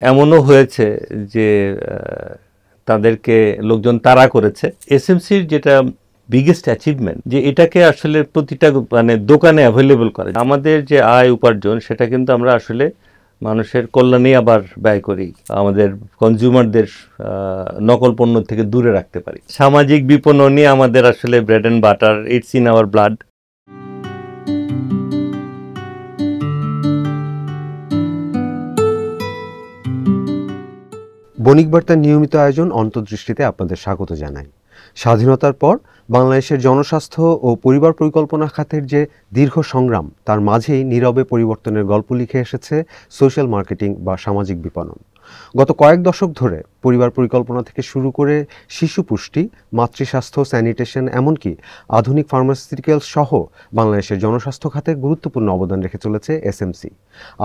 এমনও হয়েছে যে তাদেরকে লোকজন তাড়া করেছে। এসএমসির যেটা বিগেস্ট অ্যাচিভমেন্ট যে এটাকে আসলে প্রতিটা মানে দোকানে অ্যাভেলেবল করে। আমাদের যে আয় উপার্জন সেটা কিন্তু আমরা আসলে মানুষের কল্যাণে আবার ব্যয় করি, আমাদের কনজিউমারদের নকল পণ্য থেকে দূরে রাখতে পারি। সামাজিক বিপণনই আমাদের আসলে bread and butter, it's in our blood. বণিক বার্তার নিয়মিত আয়োজন অন্তর্দৃষ্টিতে আপনাদের স্বাগত জানাই। স্বাধীনতার পর বাংলাদেশের জনস্বাস্থ্য ও পরিবার পরিকল্পনা খাতের যে দীর্ঘ সংগ্রাম, তার মাঝেই নীরবে পরিবর্তনের গল্প লিখে এসেছে সোশ্যাল মার্কেটিং বা সামাজিক বিপণন। গত কয়েক দশক ধরে পরিবার পরিকল্পনা থেকে শুরু করে শিশু পুষ্টি, মাতৃস্বাস্থ্য, স্যানিটেশন, এমনকি আধুনিক ফার্মাসিউটিক্যালস সহ বাংলাদেশের জনস্বাস্থ্য খাতে গুরুত্বপূর্ণ অবদান রেখে চলেছে এসএমসি।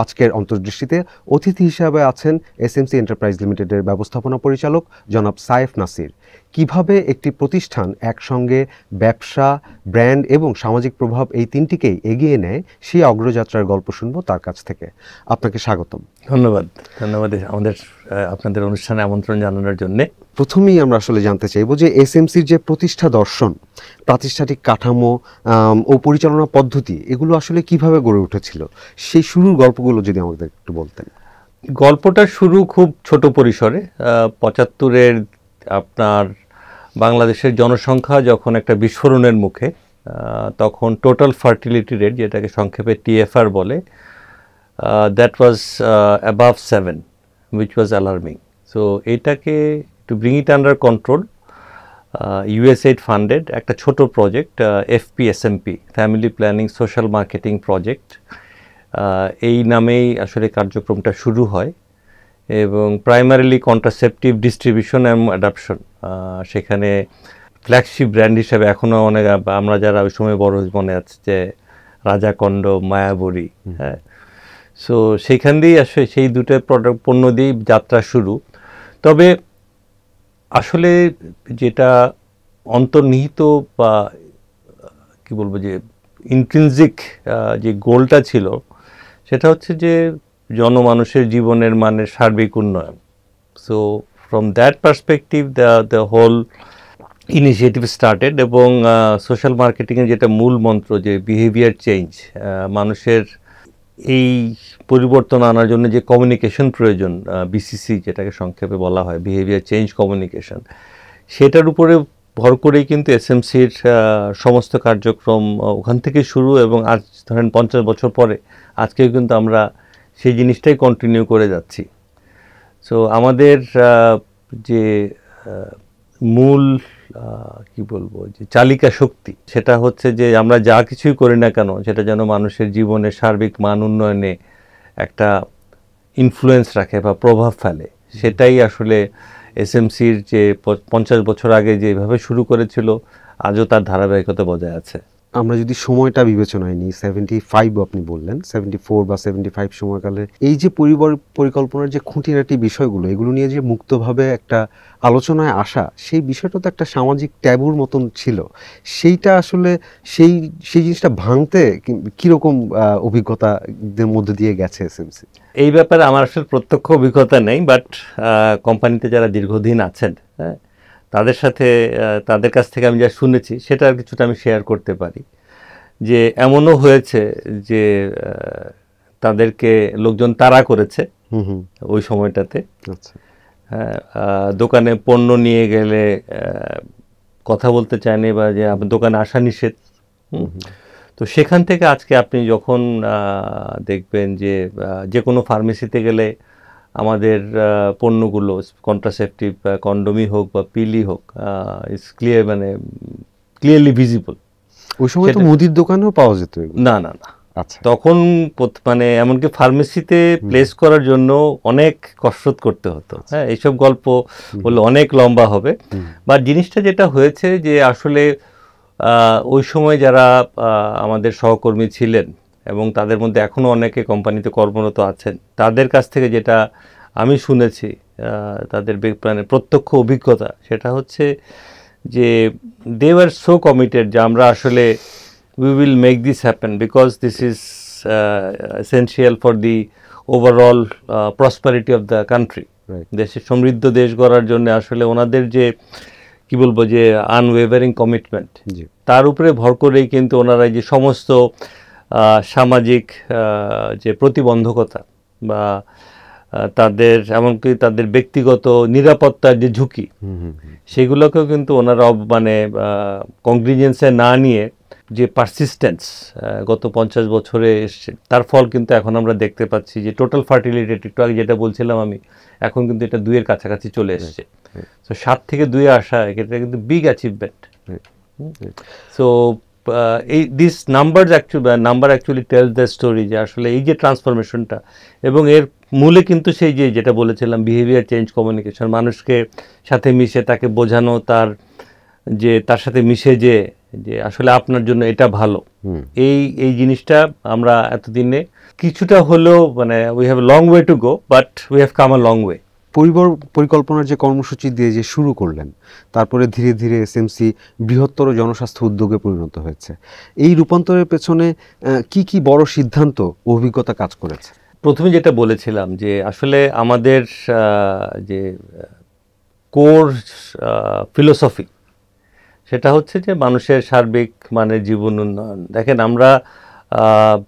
আজকের অন্তর্দৃষ্টিতে অতিথি হিসাবে আছেন এসএমসি এন্টারপ্রাইজ লিমিটেডের ব্যবস্থাপনা পরিচালক জনাব সায়েফ নাসির। কিভাবে একটি প্রতিষ্ঠান একসঙ্গে ব্যবসা, ব্র্যান্ড এবং সামাজিক প্রভাব এই তিনটিকেই এগিয়ে নেয়, সেই অগ্রযাত্রার গল্প শুনবো তার কাছ থেকে। আপনাকে স্বাগতম। ধন্যবাদ আপনাদের অনুষ্ঠানে আমন্ত্রণ জানানোর জন্য। প্রথমেই আমরা আসলে জানতে চাইবো যে এসএমসির যে প্রতিষ্ঠা দর্শন, প্রাতিষ্ঠানিক কাঠামো ও পরিচালনা পদ্ধতি, এগুলো আসলে কিভাবে গড়ে উঠেছিল, সেই শুরুর গল্পগুলো যদি আমাদের একটু বলতেন। গল্পটা শুরু খুব ছোট পরিসরে। 75-এর আপনার বাংলাদেশের জনসংখ্যা যখন একটা বিস্ফোরণের মুখে, তখন টোটাল ফার্টিলিটি রেট, যেটাকে সংক্ষেপে টিএফআর বলে, that was above 7, which was alarming. So এটাকে to bring it under control, USAID funded একটা ছোট project, FPSMP, family planning social marketing project, এই নামেই আসলে কার্যক্রমটা শুরু হয়। এবং প্রাইমারিলি কন্ট্রাসেপটিভ ডিস্ট্রিবিউশন এবং অ্যাডাপশন, সেখানে ফ্ল্যাগশিপ ব্র্যান্ড হিসাবে এখনও অনেক, আমরা যারা ওই সময় বড় মনে আছে যে রাজাকণ্ড, মায়াবরী, হ্যাঁ। সো সেইখান দিয়েই আসলে সেই দুটো পণ্য দিয়েই যাত্রা শুরু। তবে আসলে যেটা অন্তর্নিহিত বা কি বলবো, যে ইন্ট্রিনজিক যে গোলটা ছিল, সেটা হচ্ছে যে জনমানুষের জীবনের মানের সার্বিক উন্নয়ন। So from that perspective the whole initiative started. এবং সোশ্যাল মার্কেটিংয়ের যেটা মূল মন্ত্র, যে বিহেভিয়ার চেঞ্জ, মানুষের এই পরিবর্তন আনার জন্য যে কমিউনিকেশন প্রয়োজন, বিসিসি যেটাকে সংক্ষেপে বলা হয়, বিহেভিয়ার চেঞ্জ কমিউনিকেশন, সেটার উপরে ভর করেই কিন্তু এসএমসির সমস্ত কার্যক্রম ওখান থেকে শুরু। এবং আজ ধরেন 50 বছর পরে আজকেও কিন্তু আমরা সেই জিনিসটাই কন্টিনিউ করে যাচ্ছি। সো আমাদের যে মূল কি বলবো, যে চালিকা শক্তি, সেটা হচ্ছে যে আমরা যা কিছুই করি না কেন, সেটা যেন মানুষের জীবনের সার্বিক মান উন্নয়নে একটা ইনফ্লুয়েন্স রাখে বা প্রভাব ফেলে। সেটাই আসলে এসএমসির যে 50 বছর আগে যেভাবে শুরু করেছিল, আজও তার ধারাবাহিকতা বজায় আছে। আমরা যদি সময়টা বিবেচনায় নিই, 75 আপনি বললেন, 74 বা 75 সময়কালে এই যে পরিবার পরিকল্পনার যে খুঁটিনাটি বিষয়গুলো, এগুলো নিয়ে যে মুক্তভাবে একটা আলোচনায় আসা, সেই বিষয়টা তো একটা সামাজিক ট্যাবুর মতন ছিল। সেইটা আসলে সেই জিনিসটা ভাঙতে কীরকম অভিজ্ঞতাদের মধ্যে দিয়ে গেছে এসএমসি? এই ব্যাপারে আমার আসলে প্রত্যক্ষ অভিজ্ঞতা নেই, বাট কোম্পানিতে যারা দীর্ঘদিন আছেন, হ্যাঁ, তাদের কাছ থেকে আমি যা শুনেছি সেটা আর কিছুটা আমি শেয়ার করতে পারি। যে এমনও হয়েছে যে তাদেরকে লোকজন তাড়া করেছে ওই সময়টাতে। আচ্ছা, হ্যাঁ, দোকানে পণ্য নিয়ে গেলে কথা বলতে চায়নি, বা যে দোকানে আসা নিষেধ। তো সেখান থেকে আজকে আপনি যখন দেখবেন যে কোনো ফার্মেসিতে গেলে আমাদের পণ্যগুলো, কন্ট্রাসেপটিভ কন্ডোমই হোক বা পিলই হোক, ইটস ক্লিয়ার, মানে ক্লিয়ারলি ভিজিবল। ওই সময় তো মুদির দোকানেও পাওয়া যেত। না না না, আচ্ছা, তখন মানে এমনকি ফার্মেসিতে প্লেস করার জন্য অনেক কসরত করতে হতো। হ্যাঁ, এইসব গল্প বললে অনেক লম্বা হবে। বা জিনিসটা যেটা হয়েছে যে আসলে ওই সময় যারা আমাদের সহকর্মী ছিলেন, এবং তাদের মধ্যে এখনও অনেকে কোম্পানিতে কর্মরত আছেন, তাদের কাছ থেকে যেটা আমি শুনেছি, তাদের মানে প্রত্যক্ষ অভিজ্ঞতা, সেটা হচ্ছে যে দে ওয়ার সো কমিটেড যে আমরা আসলে we will make this happen, because this is essential for the overall prosperity of the country, Right. দেশের সমৃদ্ধ দেশ গড়ার জন্য আসলে ওনাদের যে কি বলবো যে আনওয়েভারিং কমিটমেন্ট, জি তার উপরে ভর করেই কিন্তু ওনারা যে সমস্ত সামাজিক যে প্রতিবন্ধকতা বা তাদের এমনকি তাদের ব্যক্তিগত নিরাপত্তার যে ঝুঁকি, সেগুলোকেও কিন্তু ওনারা মানে কংগ্রিজেন্সে না নিয়ে যে পারসিস্টেন্স গত 50 বছরে এসছে, তার ফল কিন্তু এখন আমরা দেখতে পাচ্ছি যে টোটাল ফার্টিলিটি একটু আগে যেটা বলছিলাম আমি, এখন কিন্তু এটা 2-এর কাছাকাছি চলে এসছে। সো 7 থেকে 2-এ আসা এটা কিন্তু বিগ অ্যাচিভমেন্ট। সো এই this number actually tells the story যে আসলে এই যে ট্রান্সফরমেশনটা, এবং এর মূলে কিন্তু সেই যেটা বলেছিলাম বিহেভিয়ার চেঞ্জ, কমিউনিকেশন, মানুষকে সাথে মিশে তাকে বোঝানো, তার সাথে মিশে যে আসলে আপনার জন্য এটা ভালো, এই জিনিসটা আমরা এতদিনে কিছুটা হলেও মানে we have long way to go, but we have come a long way. পরিবার পরিকল্পনার যে কর্মসূচি দিয়ে যে শুরু করলেন, তারপরে ধীরে ধীরে এসএমসি বৃহত্তর জনস্বাস্থ্য উদ্যোগে পরিণত হয়েছে। এই রূপান্তরের পেছনে কি কি বড় সিদ্ধান্ত ও অভিজ্ঞতা কাজ করেছে? প্রথমে যেটা বলেছিলাম যে আসলে আমাদের যে কোর ফিলোসফি, সেটা হচ্ছে যে মানুষের সার্বিক মানের জীবন উন্নয়ন। দেখেন আমরা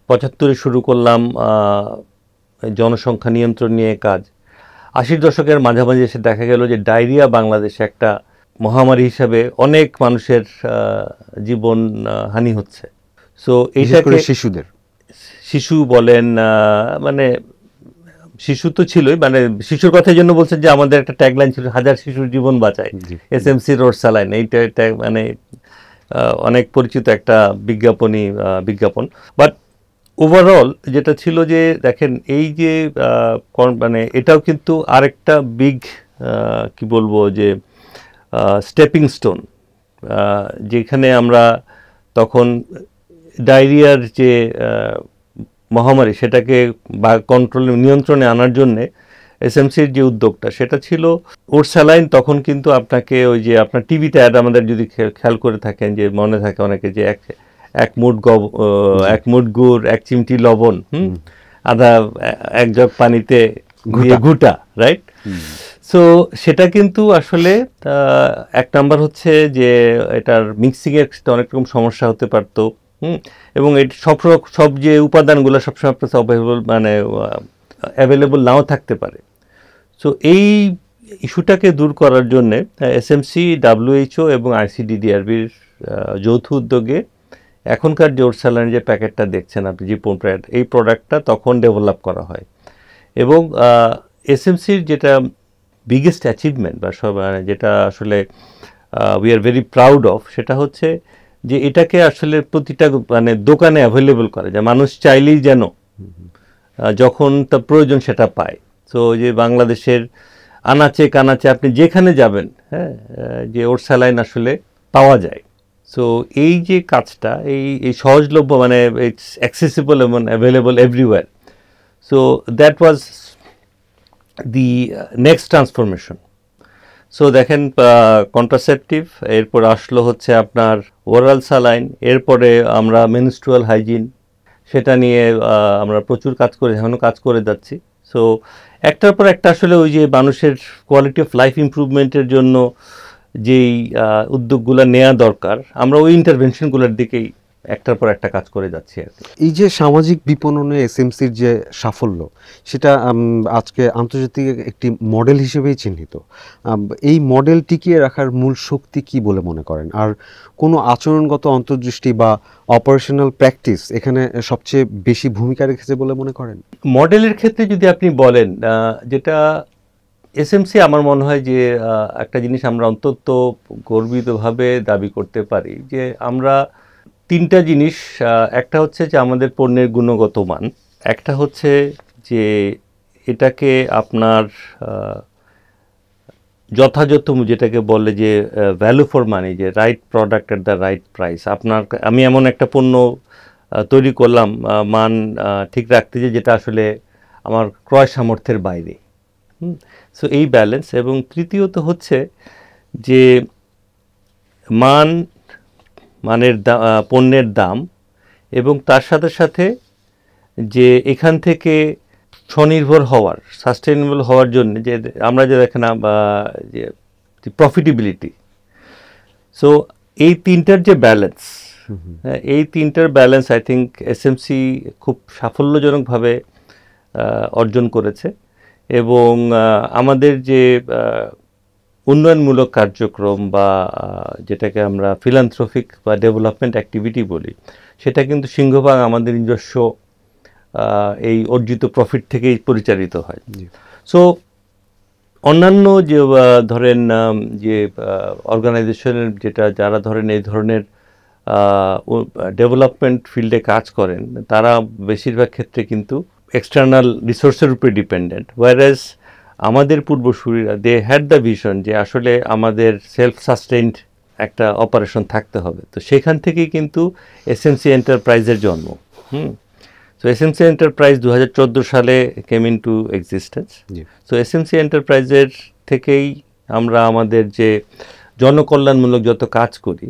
75-এ শুরু করলাম জনসংখ্যা নিয়ন্ত্রণ নিয়ে কাজ। 80-র দশকের মাঝামাঝি এসে দেখা গেল যে ডায়রিয়া বাংলাদেশে একটা মহামারী হিসাবে অনেক মানুষের জীবন হানি হচ্ছে। সো এইটাকে শিশুদের, শিশু বলেন, মানে শিশু তো ছিলই, মানে শিশুর কথার জন্য বলছেন যে আমাদের একটা ট্যাগলাইন ছিল 1000 শিশুর জীবন বাঁচায়, এসএমসি রোড স্যালাইন। এইটা মানে অনেক পরিচিত একটা বিজ্ঞাপন। বাট ওভারঅল যেটা ছিল যে দেখেন এই যে মানে এটাও কিন্তু আরেকটা বিগ কি বলবো যে স্টেপিং স্টোন, যেখানে আমরা তখন ডায়রিয়ার যে মহামারী সেটাকে বা নিয়ন্ত্রণে আনার জন্যে এসএমসির যে উদ্যোগটা, সেটা ছিল ওর স্যালাইন। তখন কিন্তু আপনাকে ওই যে আপনার টিভিতে অ্যাড আমাদের যদি খেয়াল করে থাকেন, যে মনে থাকে অনেকে যে এক মুঠ গুড়, 1 চিমটি লবণ, আধা 1 জগ পানিতে ঘুটা, রাইট? সো সেটা কিন্তু আসলে এক নাম্বার হচ্ছে যে এটার মিক্সিংয়ের অনেক রকম সমস্যা হতে পারতো, এবং এটা সব যে উপাদানগুলো সবসময় আপনার অ্যাভেলেবল নাও থাকতে পারে। সো এই ইস্যুটাকে দূর করার জন্যে এসএমসি, WHO এবং ICDDRBর যৌথ উদ্যোগে এখনকার যে ওর স্যালাইনের যে প্যাকেটটা দেখছেন আপনি, এই প্রোডাক্টটা তখন ডেভেলপ করা হয়। এবং এসএমসির যেটা বিগেস্ট অ্যাচিভমেন্ট বা যেটা আসলে we are very proud of, সেটা হচ্ছে যে এটাকে আসলে প্রতিটা মানে দোকানে অ্যাভেলেবল করা যায়, মানুষ চাইলেই যেন যখন তার প্রয়োজন সেটা পায়। সো যে বাংলাদেশের আনাচে কানাচে আপনি যেখানে যাবেন, হ্যাঁ, যে ওর স্যালাইন আসলে পাওয়া যায়। সো এই যে কাজটা, এই সহজলভ্য, মানে ইটস অ্যাক্সেসিবল এবং available everywhere. So that was the next transformation. So দেখেন কন্ট্রাসেপটিভ, এরপর আসলো হচ্ছে আপনার ওরাল স্যালাইন, এরপরে আমরা মেনস্ট্রুয়াল হাইজিন, সেটা নিয়ে আমরা প্রচুর এখনও কাজ করে যাচ্ছি। সো একটার পর একটা আসলে ওই যে মানুষের কোয়ালিটি অফ লাইফ ইমপ্রুভমেন্টের জন্য যেই উদ্যোগগুলো নেওয়া দরকার, আমরা ওই ইন্টারভেনশনগুলোর দিকেই একটার পর একটা কাজ করে যাচ্ছি আর কি। এই যে সামাজিক বিপণনে এসএমসির যে সাফল্য, সেটা আজকে আন্তর্জাতিক একটি মডেল হিসেবেই চিহ্নিত। এই মডেল টিকিয়ে রাখার মূল শক্তি কি বলে মনে করেন? আর কোনো আচরণগত অন্তর্দৃষ্টি বা অপারেশনাল প্র্যাকটিস এখানে সবচেয়ে বেশি ভূমিকা রেখেছে বলে মনে করেন? মডেলের ক্ষেত্রে যদি আপনি বলেন, যেটা এসএমসি আমার মনে হয় যে একটা জিনিস আমরা অন্তত গর্বিতভাবে দাবি করতে পারি যে আমরা 3টা জিনিস, একটা হচ্ছে যে আমাদের পণ্যের গুণগত মান, একটা হচ্ছে যে এটাকে আপনার যথাযথ, যেটাকে বলে যে ভ্যালু ফর মানি, যে right product at the right price. আমি এমন একটা পণ্য তৈরি করলাম মান ঠিক রাখতে, যেটা আসলে আমার ক্রয় সামর্থ্যের বাইরে। সো এই ব্যালেন্স। এবং তৃতীয়ত হচ্ছে যে মানের পণ্যের দাম, এবং তার সাথে সাথে যে এখান থেকে স্বনির্ভর হওয়ার, সাস্টেইনেবল হওয়ার জন্য যে আমরা যে দেখেন যে প্রফিটেবিলিটি, সো এই তিনটার যে ব্যালেন্স, এই তিনটার ব্যালেন্স আই থিঙ্ক এসএমসি খুব সাফল্যজনকভাবে অর্জন করেছে। এবং আমাদের যে উন্নয়নমূলক কার্যক্রম বা যেটাকে আমরা ফিলান্থ্রফিক বা ডেভেলপমেন্ট অ্যাক্টিভিটি বলি, সেটা কিন্তু সিংহভাগ আমাদের নিজস্ব এই অর্জিত প্রফিট থেকেই পরিচালিত হয়। সো অন্যান্য যে ধরেন যে অর্গানাইজেশনের যারা ধরেন এই ধরনের ডেভেলপমেন্ট ফিল্ডে কাজ করেন, তারা বেশিরভাগ ক্ষেত্রে কিন্তু এক্সটার্নাল রিসোর্সের উপরে ডিপেন্ডেন্ট, ওয়ারাজ আমাদের পূর্বসূরীরা দে হ্যাড দ্য ভিশন যে আসলে আমাদের সেলফ সাস্টেইনড একটা অপারেশন থাকতে হবে। তো সেখান থেকেই কিন্তু এসএমসি এন্টারপ্রাইজের জন্ম। সো এসএমসি এন্টারপ্রাইজ 2014 সালে came into existence. So SMC এন্টারপ্রাইজের থেকেই আমরা আমাদের যে জনকল্যাণমূলক যত কাজ করি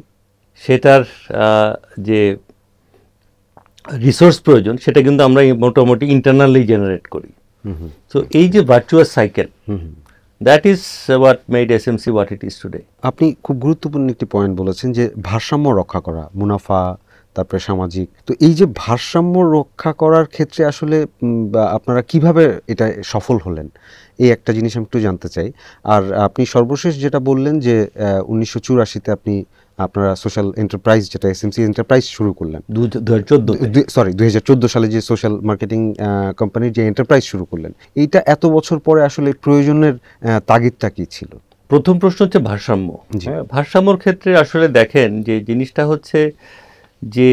সেটার যে রিসোর্স প্রয়োজন সেটা কিন্তু আমরা মোটামুটি ইন্টারনালি জেনারেট করি। সো এই যে virtuous cycle, that is what made SMC what it is today. আপনি খুব গুরুত্বপূর্ণ একটি পয়েন্ট বলেছেন যে ভারসাম্য রক্ষা করা, মুনাফা তারপরে সামাজিক। তো এই যে ভারসাম্য রক্ষা করার ক্ষেত্রে আসলে আপনারা কিভাবে এটা সফল হলেন, এই একটা জিনিস আমি একটু জানতে চাই। আর আপনি সর্বশেষ যেটা বললেন যে 1984-তে আপনারা সোশ্যাল এন্টারপ্রাইজ, যেটা এসএমসি এন্টারপ্রাইজ শুরু করলেন 2014 সালে, যে সোশ্যাল মার্কেটিং কোম্পানির যে এন্টারপ্রাইজ শুরু করলেন, এইটা এত বছর পরে আসলে প্রয়োজনের তাগিদটা কি ছিল? প্রথম প্রশ্ন হচ্ছে ভারসাম্য। ভারসাম্যর ক্ষেত্রে আসলে দেখেন যে জিনিসটা হচ্ছে যে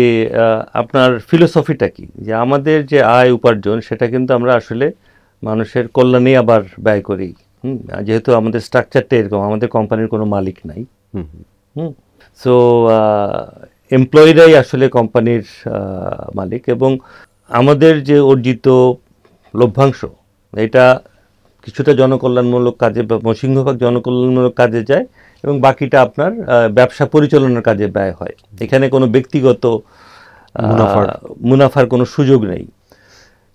আপনার ফিলোসফিটা কি, যে আমাদের যে আয় উপার্জন সেটা কিন্তু আমরা আসলে মানুষের কল্যাণেই আবার ব্যয় করি। যেহেতু আমাদের স্ট্রাকচারটা এরকম, আমাদের কোম্পানির কোনো মালিক নাই। সো এমপ্লয়িরাই আসলে কোম্পানির মালিক, এবং আমাদের যে অর্জিত লভ্যাংশ এটা কিছুটা জনকল্যাণমূলক কাজে, সিংহভাগ জনকল্যাণমূলক কাজে যায়, এবং বাকিটা আপনার ব্যবসা পরিচালনার কাজে ব্যয় হয়। এখানে কোনো ব্যক্তিগত মুনাফার কোনো সুযোগ নেই।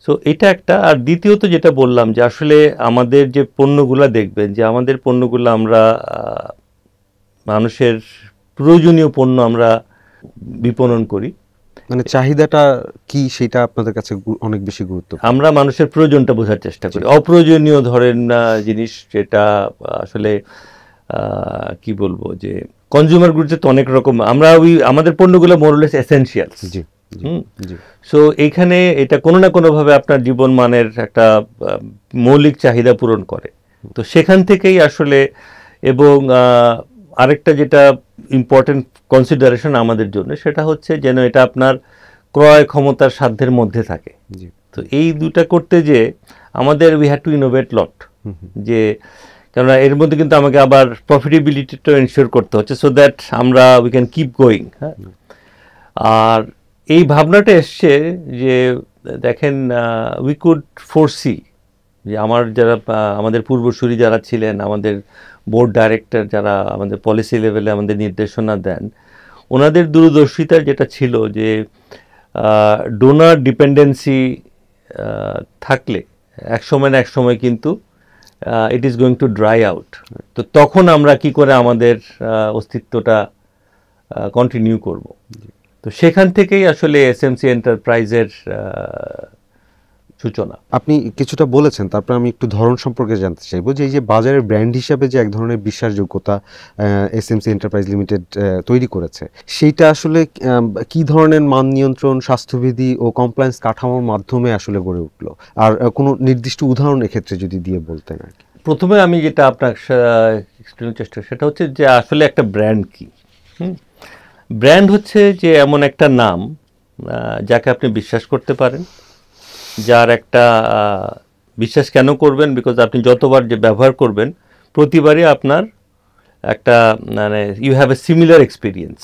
সো এটা একটা। আর দ্বিতীয়ত যেটা বললাম যে আসলে আমাদের যে পণ্যগুলা দেখবেন, যে আমাদের পণ্যগুলো আমরা মানুষের প্রয়োজনীয় পণ্য আমরা বিপণন করি, মানে চাহিদাটা কি সেটা আপনাদের কাছে অনেক বেশি গুরুত্বপূর্ণ। আমরা মানুষের প্রয়োজনটা বোঝার চেষ্টা করি। অপ্রয়োজনীয় ধরেন জিনিস যেটা আসলে কি বলবো, যে কনজিউমার গুডসে তো অনেক রকম, আমরা আমাদের পণ্যগুলো মোরলেস এসেনশিয়ালস। সো এইখানে এটা কোনো না কোনোভাবে আপনার জীবন মানের একটা মৌলিক চাহিদা পূরণ করে। তো সেখান থেকেই আসলে, এবং আরেকটা যেটা ইম্পর্টেন্ট কনসিডারেশন আমাদের জন্য, সেটা হচ্ছে যেন এটা আপনার ক্রয় ক্ষমতার সাধ্যের মধ্যে থাকে। তো এই দুটা করতে যে আমাদের উই হ্যাড টু ইনোভেট লট, যে কেননা এর মধ্যে কিন্তু আমাকে আবার প্রফিটেবিলিটিটা এনশিওর করতে হচ্ছে, সো দ্যাট আমরা উই ক্যান কিপ গোয়িং। হ্যাঁ, আর এই ভাবনাটা এসছে যে দেখেন উই কুড ফোরসি, যে আমাদের পূর্বসূরি যারা ছিলেন, আমাদের বোর্ড ডাইরেক্টর যারা আমাদের পলিসি লেভেলে আমাদের নির্দেশনা দেন, ওনাদের দূরদর্শিতার যেটা ছিল যে ডোনার ডিপেন্ডেন্সি থাকলে একসময় না একসময় কিন্তু it is going to dry out. তো তখন আমরা কি করে আমাদের অস্তিত্বটা কন্টিনিউ করব। তো সেখান থেকেই আসলে এসএমসি এন্টারপ্রাইজের সূচনা। আপনি কিছুটা বলেছেন, তারপর আমি একটু ধরন সম্পর্কে জানতে চাইবো, যে এই যে বাজারের ব্র্যান্ড হিসাবে যে এক ধরনের বিশ্বাসযোগ্যতা এসএমসি এন্টারপ্রাইজ লিমিটেড তৈরি করেছে, সেইটা আসলে কি ধরনের মান নিয়ন্ত্রণ, স্বাস্থ্যবিধি ও কমপ্লায়েন্স কাঠামোর মাধ্যমে আসলে গড়ে উঠলো, আর কোনো নির্দিষ্ট উদাহরণ এক্ষেত্রে যদি দিয়ে বলতেন আর কি। প্রথমে আমি যেটা আপনার এক্সপ্লেনের চেষ্টা, সেটা হচ্ছে যে আসলে একটা ব্র্যান্ড কি। ব্র্যান্ড হচ্ছে যে এমন একটা নাম যাকে আপনি বিশ্বাস করতে পারেন, যার একটা বিশ্বাস কেন করবেন, বিকজ আপনি যতবার যে ব্যবহার করবেন প্রতিবারই আপনার একটা মানে you have a similar experience,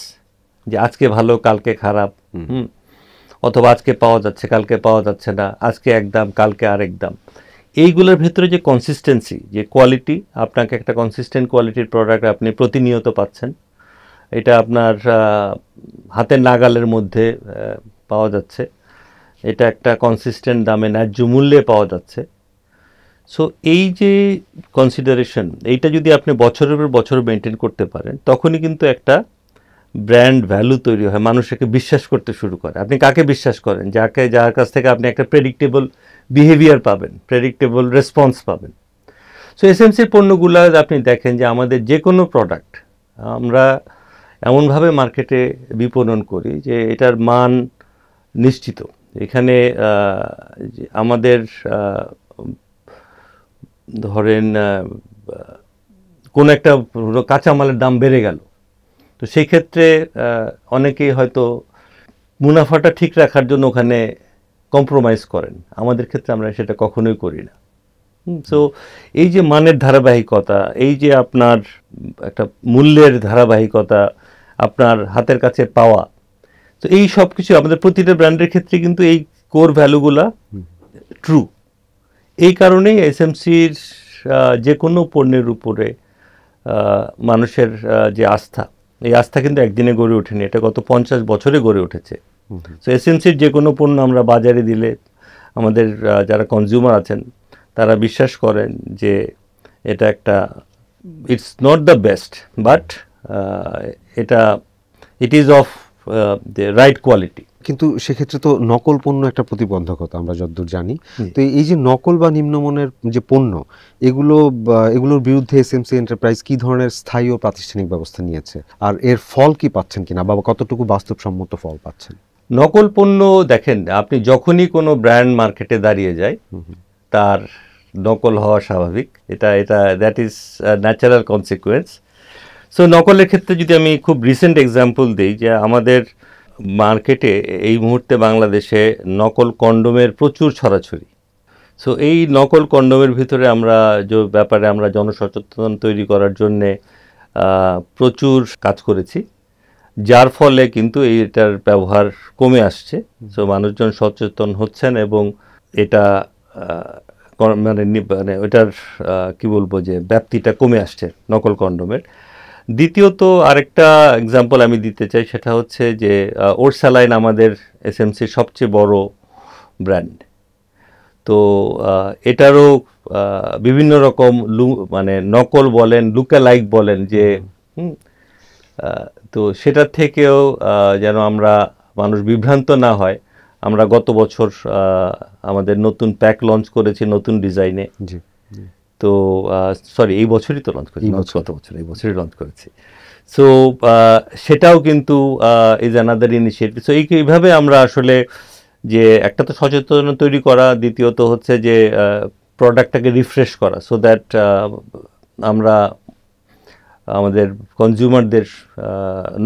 যে আজকে ভালো কালকে খারাপ, অথবা আজকে পাওয়া যাচ্ছে কালকে পাওয়া যাচ্ছে না, আজকে এক দাম কালকে আরেক দাম। এইগুলোর ভেতরে যে কনসিস্টেন্সি, যে কোয়ালিটি, আপনাকে একটা কনসিস্টেন্ট কোয়ালিটির প্রোডাক্ট আপনি প্রতিনিয়ত পাচ্ছেন, এটা আপনার হাতের নাগালের মধ্যে পাওয়া যাচ্ছে। এটা একটা কনসিস্টেন্ট দামে ন্যায্য মূল্যে পাওয়া যাচ্ছে। সো এই যে কনসিডারেশন, এইটা যদি আপনি বছরের পর বছর মেনটেন করতে পারেন, তখনই কিন্তু একটা ব্র্যান্ড ভ্যালু তৈরি হয়, মানুষকে বিশ্বাস করতে শুরু করে। আপনি কাকে বিশ্বাস করেন? যার কাছ থেকে আপনি একটা প্রেডিক্টেবল বিহেভিয়ার পাবেন, প্রেডিক্টেবল রেসপন্স পাবেন। সো এসএমসির পণ্যগুলো আপনি দেখেন যে আমাদের যে কোনো প্রোডাক্ট আমরা এমনভাবে মার্কেটে বিপণন করি যে এটার মান নিশ্চিত। এখানে আমাদের ধরেন কোনো একটা কাঁচামালের দাম বেড়ে গেল, তো সেই ক্ষেত্রে অনেকেই হয়তো মুনাফাটা ঠিক রাখার জন্য ওখানে কম্প্রোমাইজ করেন। আমাদের ক্ষেত্রে আমরা সেটা কখনোই করি না। সো এই যে মানের ধারাবাহিকতা, এই যে আপনার একটা মূল্যের ধারাবাহিকতা আপনার হাতের কাছে পাওয়া, তো এই সব কিছু আমাদের প্রতিটা ব্র্যান্ডের ক্ষেত্রে কিন্তু এই কোর ভ্যালুগুলা ট্রু। এই কারণেই এসএমসির যে কোনো পণ্যের উপরে মানুষের যে আস্থা, এই আস্থা কিন্তু একদিনে গড়ে ওঠেনি, এটা গত 50 বছরে গড়ে উঠেছে। সো এসএমসির যে কোনো পণ্য আমরা বাজারে দিলে আমাদের যারা কনজিউমার আছেন তারা বিশ্বাস করেন যে এটা একটা, it's not the best, but এটা it is of the right quality. কিন্তু সেক্ষেত্রে তো নকল পণ্য একটা প্রতিবন্ধকতা আমরা যতদূর জানি। তো এই যে নকল বা নিম্নমানের যে পণ্য, এগুলোর বিরুদ্ধে এসএমসি এন্টারপ্রাইজ কি ধরনের স্থায়ী ও প্রাতিষ্ঠানিক ব্যবস্থা নিয়েছে, আর এর ফল কি পাচ্ছেন কিনা বা কতটুকু বাস্তবসম্মত ফল পাচ্ছেন? নকল পণ্য দেখেন, আপনি যখনই কোনো ব্র্যান্ড মার্কেটে দাঁড়িয়ে যায় তার নকল হওয়া স্বাভাবিক, এটা that is natural consequence. So নকলের ক্ষেত্রে যদি আমি খুব রিসেন্ট এক্সাম্পল দিই, যে আমাদের মার্কেটে এই মুহূর্তে বাংলাদেশে নকল কন্ডোমের প্রচুর ছড়াছড়ি। সো এই নকল কন্ডোমের ভিতরে আমরা যে ব্যাপারে আমরা জনসচেতন তৈরি করার জন্যে প্রচুর কাজ করেছি, যার ফলে কিন্তু এটার ব্যবহার কমে আসছে। সো মানুষজন সচেতন হচ্ছেন এবং এটা মানে ওটার কি বলবো যে ব্যাপ্তিটা কমে আসছে নকল কন্ডোমের। দ্বিতীয়ত আরেকটা এক্সাম্পল আমি দিতে চাই, সেটা হচ্ছে যে ওরসালাইন আমাদের এসএমসির সবচেয়ে বড় ব্র্যান্ড। তো এটারও বিভিন্ন রকম মানে নকল বলেন, লুকালাইক বলেন, যে তো সেটার থেকেও যেন আমরা মানুষ বিভ্রান্ত না হয়, আমরা গত বছর আমাদের নতুন প্যাক লঞ্চ করেছি নতুন ডিজাইনে। তো সরি, এই বছরই তো লঞ্চ করেছি, গত বছর এই বছরই লঞ্চ করেছি। সো সেটাও কিন্তু ইজ অ্যানাদার ইনিশিয়েটিভ। সো এইভাবে আমরা আসলে যে একটা তো সচেতনতা তৈরি করা, দ্বিতীয়ত হচ্ছে যে প্রোডাক্টটাকে রিফ্রেশ করা, সো দ্যাট আমরা আমাদের কনজিউমারদের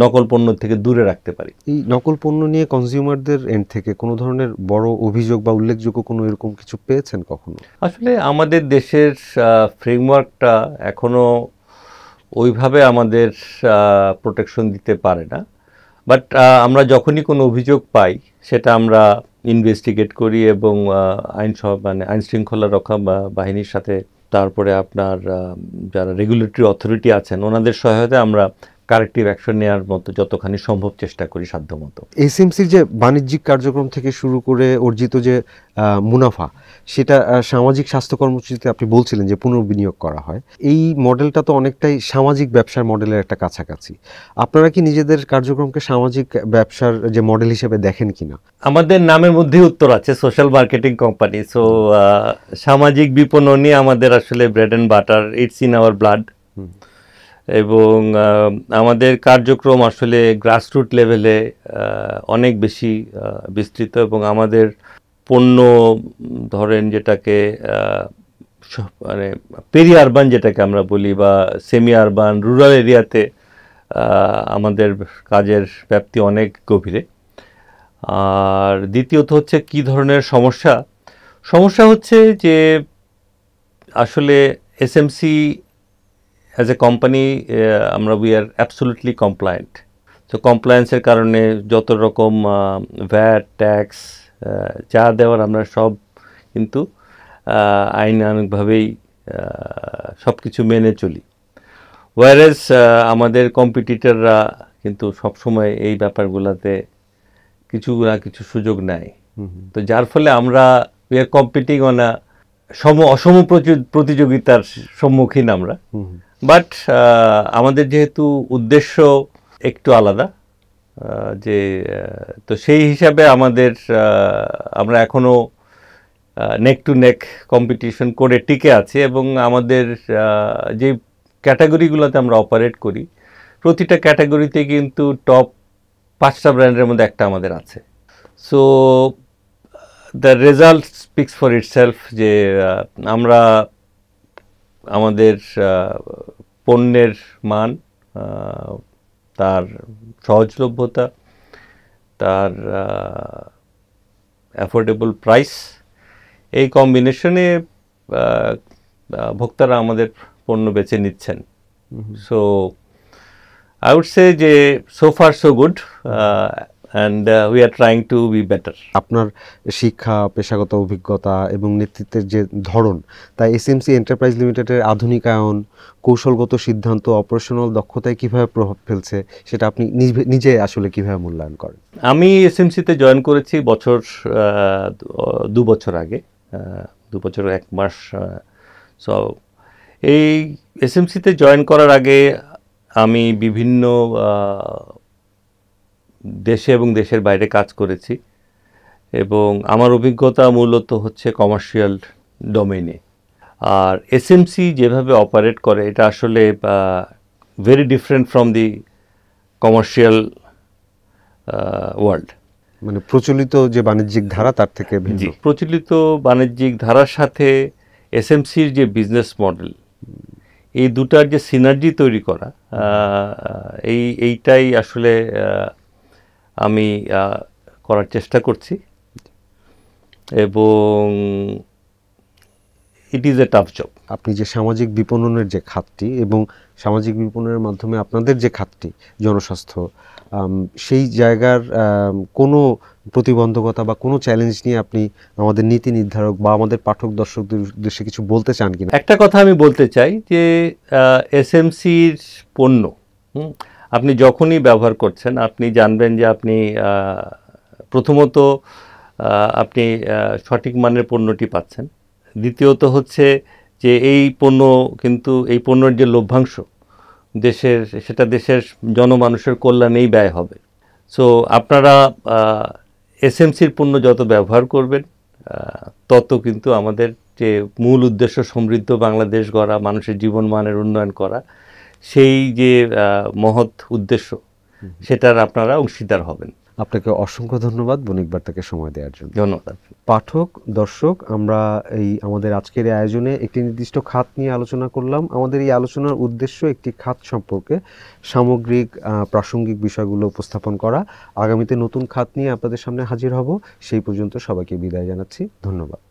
নকল পণ্য থেকে দূরে রাখতে পারি। এই নকল পণ্য নিয়ে কনজিউমারদের এন্ড থেকে কোনো ধরনের বড় অভিযোগ বা উল্লেখযোগ্য কোনো এরকম কিছু পেয়েছেন কখনো? আসলে আমাদের দেশের ফ্রেমওয়ার্কটা এখনো ওইভাবে আমাদের প্রোটেকশন দিতে পারে না, বাট আমরা যখনই কোনো অভিযোগ পাই সেটা আমরা ইনভেস্টিগেট করি এবং মানে আইন শৃঙ্খলা রক্ষা বাহিনীর সাথে, তারপরে আপনার যারা রেগুলেটরি অথরিটি আছেন ওনাদের সহায়তায় আমরা কারেক্টিভ অ্যাকশন নেওয়ার মতো যতখানি সম্ভব চেষ্টা করি সাধ্যমতো। এসএমসির যে বাণিজ্যিক কার্যক্রম থেকে শুরু করে অর্জিত যে মুনাফা, সেটা সামাজিক স্বাস্থ্য কর্মসূচিতে আপনি বলছিলেন যে পুনর্বিনিয়োগ করা হয়। এই মডেলটা তো অনেকটাই সামাজিক ব্যবসার মডেলের একটা কাছাকাছি। আপনারা কি নিজেদের কার্যক্রমকে সামাজিক ব্যবসার যে মডেল হিসেবে দেখেন কিনা? আমাদের নামের মধ্যেই উত্তর আছে, সোশ্যাল মার্কেটিং কোম্পানি। সো সামাজিক বিপণনই আমাদের আসলে bread and butter, it's in our blood. এবং আমাদের কার্যক্রম আসলে গ্রাসরুট লেভেলে অনেক বেশি বিস্তৃত, এবং আমাদের পণ্য ধরেন যেটাকে মানে পেরি আরবান যেটাকে আমরা বলি, বা সেমি আরবান, রুরাল এরিয়াতে আমাদের কাজের ব্যাপ্তি অনেক গভীরে। আর দ্বিতীয়ত হচ্ছে কি ধরনের সমস্যা হচ্ছে যে আসলে এসএমসি অ্যাজ এ কোম্পানি আমরা উই আর অ্যাবসোলিউটলি কমপ্লায়েন্ট। তো কমপ্লায়েন্সের কারণে যত রকম ভ্যাট ট্যাক্স যা দেওয়ার আমরা সব কিন্তু আইনানুগভাবেই সব কিছু মেনে চলি। ওয়ারেস আমাদের কম্পিটিটররা কিন্তু সবসময় এই ব্যাপারগুলোতে কিছু না কিছু সুযোগ নেয়। তো যার ফলে আমরা উই আর কম্পিটিং অন অসম প্রতিযোগিতার সম্মুখীন আমরা। বাট আমাদের যেহেতু উদ্দেশ্য একটু আলাদা, যে তো সেই হিসাবে আমাদের আমরা এখনো নেক টু নেক কম্পিটিশন করে টিকে আছে, এবং আমাদের যে ক্যাটাগরিগুলোতে আমরা অপারেট করি প্রতিটা ক্যাটাগরিতে কিন্তু টপ 5টা ব্র্যান্ডের মধ্যে একটা আমাদের আছে। So the result speaks for itself, যে আমরা আমাদের পণ্যের মান, তার সহজলভ্যতা, তার অ্যাফোর্ডেবল প্রাইস, এই কম্বিনেশনে ভোক্তারা আমাদের পণ্য বেছে নিচ্ছেন। সো আই উড সে যে so far so good, and we are trying to be better. আপনার শিক্ষা, পেশাগত অভিজ্ঞতা এবং নেতৃত্বের যে ধরন, তাই এসএমসি এন্টারপ্রাইজ লিমিটেডের আধুনিকায়ন, কৌশলগত সিদ্ধান্ত, অপারেশনাল দক্ষতায় কিভাবে প্রভাব ফেলছে সেটা আপনি নিজে আসলে কিভাবে মূল্যায়ন করেন? আমি এসএমসিতে জয়েন করেছি 2 বছর আগে, 2 বছর 1 মাস। সো এই এসএমসিতে জয়েন করার আগে আমি বিভিন্ন দেশে এবং দেশের বাইরে কাজ করেছি, এবং আমার অভিজ্ঞতা মূলত হচ্ছে কমার্শিয়াল ডোমেইনে। আর এসএমসি যেভাবে অপারেট করে এটা আসলে very different from the commercial world. মানে প্রচলিত যে বাণিজ্যিক ধারা তার থেকে ভিন্ন। জি, প্রচলিত বাণিজ্যিক ধারার সাথে এসএমসির যে বিজনেস মডেল, এই দুটার যে সিনার্জি তৈরি করা, এইটাই আসলে আমি করার চেষ্টা করছি, এবং it is a tough job. আপনি যে সামাজিক বিপণনের যে খাতটি এবং সামাজিক বিপণনের মাধ্যমে আপনাদের যে খাতটি জনস্বাস্থ্য, সেই জায়গার কোনো প্রতিবন্ধকতা বা কোনো চ্যালেঞ্জ নিয়ে আপনি আমাদের নীতি নির্ধারক বা আমাদের পাঠক দর্শকদের উদ্দেশ্যে কিছু বলতে চান কিনা? একটা কথা আমি বলতে চাই যে এসএমসির পণ্য আপনি যখনই ব্যবহার করছেন আপনি জানবেন যে আপনি প্রথমত আপনি সঠিক মানের পণ্যটি পাচ্ছেন। দ্বিতীয়ত হচ্ছে যে এই পণ্য কিন্তু এই পণ্যের যে লভ্যাংশ সেটা দেশের জনমানুষের কল্যাণেই ব্যয় হবে। সো আপনারা এসএমসির পণ্য যত ব্যবহার করবেন তত কিন্তু আমাদের যে মূল উদ্দেশ্য সমৃদ্ধ বাংলাদেশ গড়া, মানুষের জীবনমানের উন্নয়ন করা, সেই যে মহৎ উদ্দেশ্য সেটার আপনারা অংশীদার হবেন। আপনাকে অসংখ্য ধন্যবাদ বণিক বার্তাকে সময় দেওয়ার জন্য। ধন্যবাদ। পাঠক দর্শক, আমরা আমাদের আজকের আয়োজনে একটি নির্দিষ্ট খাত নিয়ে আলোচনা করলাম। আমাদের এই আলোচনার উদ্দেশ্য একটি খাত সম্পর্কে সামগ্রিক প্রাসঙ্গিক বিষয়গুলো উপস্থাপন করা। আগামীতে নতুন খাত নিয়ে আপনাদের সামনে হাজির হব। সেই পর্যন্ত সবাইকে বিদায় জানাচ্ছি। ধন্যবাদ।